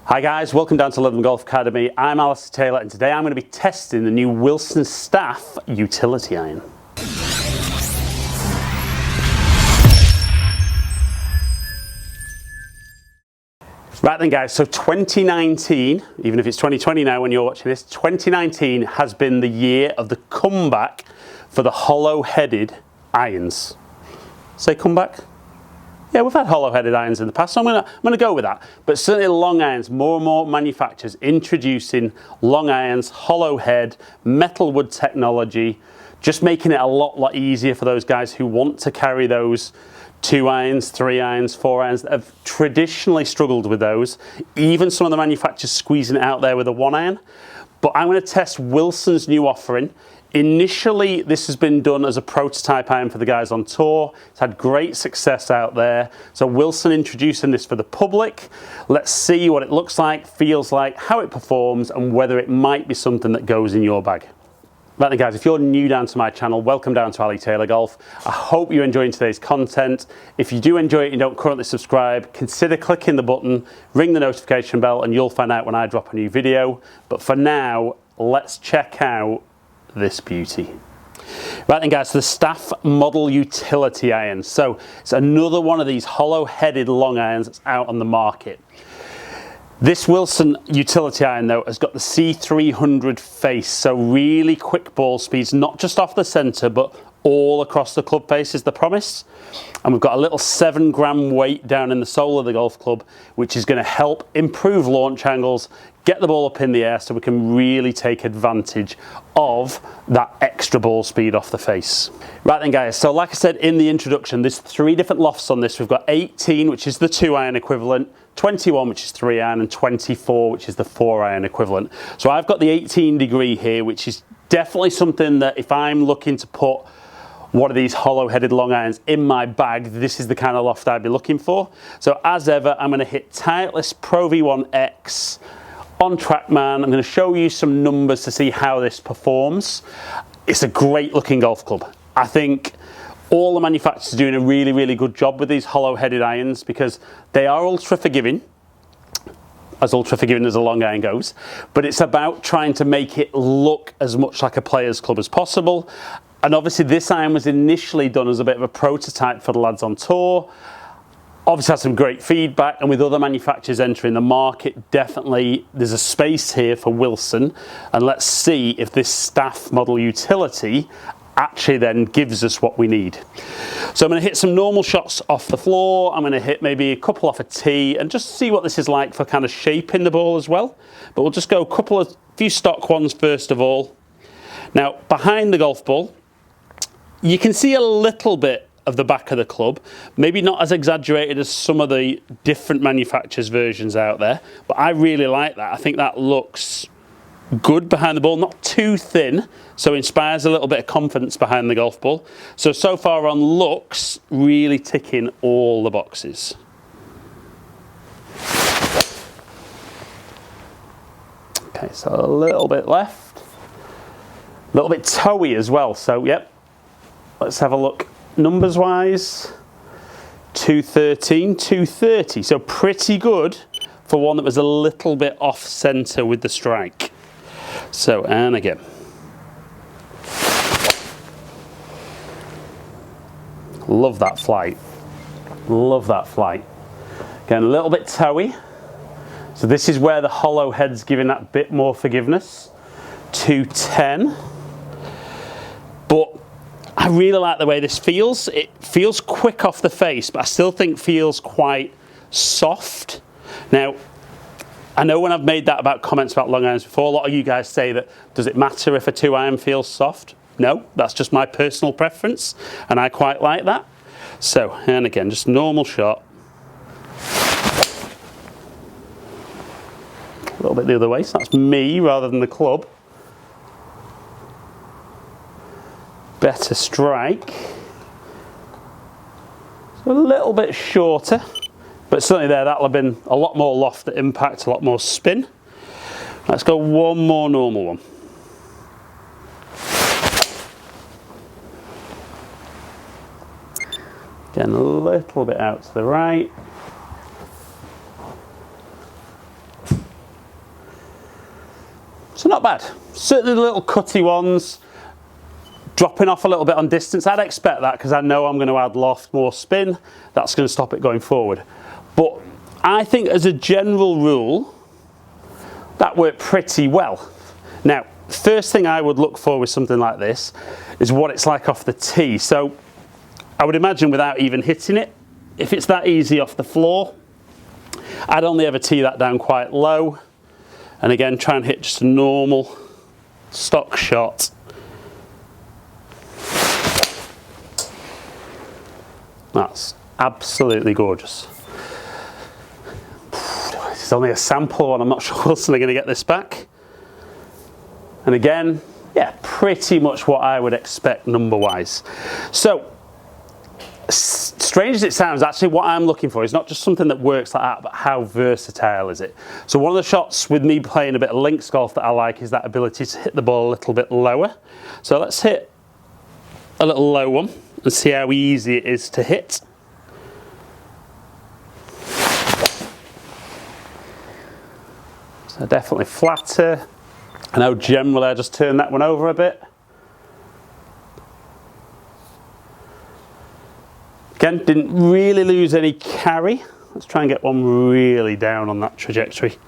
Hi guys, welcome down to London Golf Academy. I'm Alistair Taylor and today I'm going to be testing the new Wilson Staff utility iron. Right then guys, so 2019, even if it's 2020 now when you're watching this, 2019 has been the year of the comeback for the hollow-headed irons. Say comeback? Yeah, we've had hollow-headed irons in the past, so I'm gonna go with that. But certainly long irons, more and more manufacturers introducing long irons, hollow head, metal wood technology, just making it a lot easier for those guys who want to carry those 2 irons, 3 irons, 4 irons that have traditionally struggled with those. Even some of the manufacturers squeezing it out there with a 1 iron. But I'm going to test Wilson's new offering. Initially, this has been done as a prototype iron for the guys on tour. It's had great success out there. So Wilson introducing this for the public. Let's see what it looks like, feels like, how it performs, and whether it might be something that goes in your bag. Right then guys, if you're new down to my channel, welcome down to Ali Taylor Golf. I hope you're enjoying today's content. If you do enjoy it and don't currently subscribe, consider clicking the button, ring the notification bell, and you'll find out when I drop a new video. But for now, let's check out this beauty. Right then guys, so the Staff Model Utility Iron. So it's another one of these hollow-headed long irons that's out on the market. This Wilson utility iron though has got the C300 face, so really quick ball speeds, not just off the centre but all across the club face is the promise. And we've got a little 7 gram weight down in the sole of the golf club, which is going to help improve launch angles, get the ball up in the air so we can really take advantage of that extra ball speed off the face. Right then guys, so like I said in the introduction, there's 3 different lofts on this. We've got 18, which is the 2 iron equivalent, 21, which is 3 iron, and 24, which is the 4 iron equivalent. So I've got the 18 degree here, which is definitely something that if I'm looking to put one of these hollow-headed long irons in my bag, this is the kind of loft I'd be looking for. So as ever, I'm going to hit Titleist Pro V1X on TrackMan. I'm going to show you some numbers to see how this performs. It's a great looking golf club. I think all the manufacturers are doing a really good job with these hollow-headed irons because they are ultra forgiving, as ultra forgiving as a long iron goes, but it's about trying to make it look as much like a player's club as possible. And obviously this iron was initially done as a bit of a prototype for the lads on tour. Obviously had some great feedback, and with other manufacturers entering the market, definitely there's a space here for Wilson. And let's see if this Staff Model Utility actually then gives us what we need. So I'm going to hit some normal shots off the floor. I'm going to hit maybe a couple off a tee and just see what this is like for kind of shaping the ball as well. But we'll just go a few stock ones first of all. Now behind the golf ball, you can see a little bit of the back of the club, maybe not as exaggerated as some of the different manufacturers' versions out there, but I really like that. I think that looks good behind the ball, not too thin, so inspires a little bit of confidence behind the golf ball. So far on looks, really ticking all the boxes. Okay, so a little bit left, a little bit toey as well, so yep. Let's have a look numbers wise. 213, 230, so pretty good for one that was a little bit off centre with the strike. So, and again. Love that flight. Love that flight. Again, a little bit toey. So this is where the hollow head's giving that bit more forgiveness. 210. But I really like the way this feels. It feels quick off the face, but I still think feels quite soft. Now, I know when I've made that about comments about long irons before, a lot of you guys say that, does it matter if a 2 iron feels soft? No, that's just my personal preference, and I quite like that. So, and again, just normal shot. A little bit the other way, so that's me rather than the club. Better strike. So a little bit shorter, but certainly there that'll have been a lot more loft at impact, a lot more spin. Let's go one more normal one. Again, a little bit out to the right. So not bad. Certainly the little cutty ones, dropping off a little bit on distance. I'd expect that because I know I'm going to add loft, more spin. That's going to stop it going forward. But I think as a general rule, that worked pretty well. Now, first thing I would look for with something like this is what it's like off the tee. So I would imagine without even hitting it, if it's that easy off the floor, I'd only ever tee that down quite low. And again, try and hit just a normal stock shot. That's absolutely gorgeous. This is only a sample one. I'm not sure Wilson are going to get this back. And again, yeah, pretty much what I would expect number-wise. So, strange as it sounds, actually what I'm looking for is not just something that works like that, but how versatile is it? So one of the shots with me playing a bit of links golf that I like is that ability to hit the ball a little bit lower. So let's hit a little low one and see how easy it is to hit. So definitely flatter. I know generally I just turn that one over a bit. Again, didn't really lose any carry. Let's try and get one really down on that trajectory.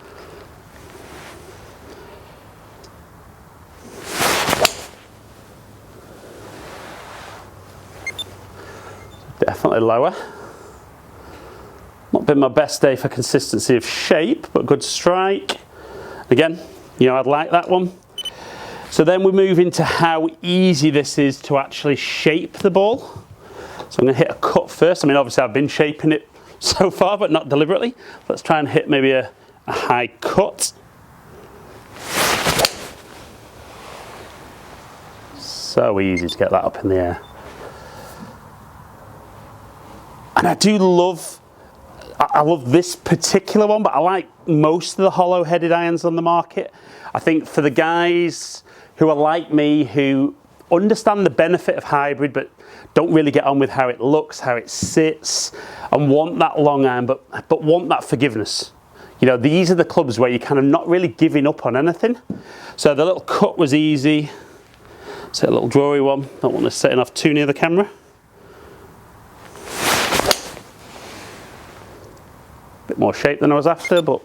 Definitely lower. Not been my best day for consistency of shape, but good strike. Again, you know, I'd like that one. So then we move into how easy this is to actually shape the ball. So I'm going to hit a cut first. I mean, obviously I've been shaping it so far, but not deliberately. Let's try and hit maybe a high cut. So easy to get that up in the air. And I do love, I love this particular one, but I like most of the hollow-headed irons on the market. I think for the guys who are like me, who understand the benefit of hybrid, but don't really get on with how it looks, how it sits, and want that long iron, but want that forgiveness. You know, these are the clubs where you're kind of not really giving up on anything. So the little cut was easy. So a little drawy one. Don't want this setting off too near the camera. Bit more shape than I was after, but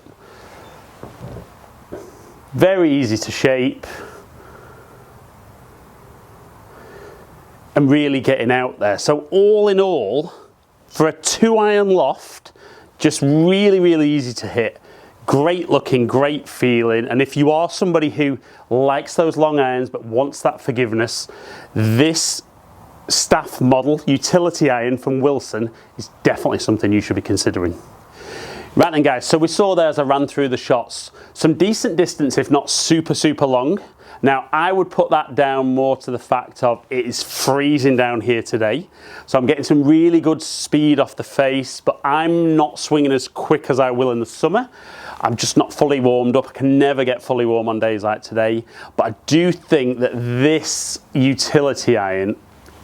very easy to shape. And really getting out there. So all in all, for a 2-iron loft, just really, really easy to hit. Great looking, great feeling. And if you are somebody who likes those long irons but wants that forgiveness, this staff model utility iron from Wilson is definitely something you should be considering. Right then guys, so we saw there as I ran through the shots, some decent distance if not super, super long. Now I would put that down more to the fact of it is freezing down here today. So I'm getting some really good speed off the face, but I'm not swinging as quick as I will in the summer. I'm just not fully warmed up. I can never get fully warm on days like today. But I do think that this utility iron,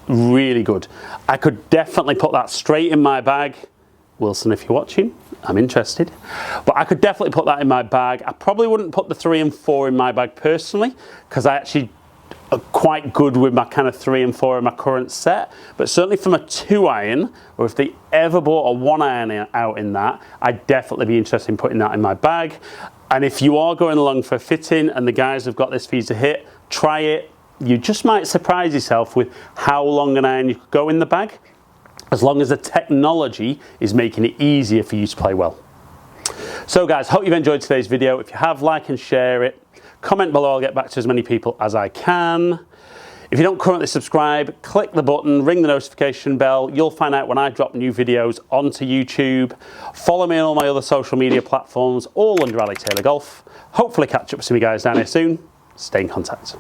really good. I could definitely put that straight in my bag. Wilson, if you're watching, I'm interested. But I could definitely put that in my bag. I probably wouldn't put the 3 and 4 in my bag personally, because I actually are quite good with my kind of 3 and 4 in my current set. But certainly from a 2-iron, or if they ever bought a 1-iron out in that, I'd definitely be interested in putting that in my bag. And if you are going along for a fitting and the guys have got this for you to hit, try it. You just might surprise yourself with how long an iron you could go in the bag, as long as the technology is making it easier for you to play well. So guys, hope you've enjoyed today's video. If you have, like and share it. Comment below, I'll get back to as many people as I can. If you don't currently subscribe, click the button, ring the notification bell. You'll find out when I drop new videos onto YouTube. Follow me on all my other social media platforms, all under Ali Taylor Golf. Hopefully catch up with some of you guys down here soon. Stay in contact.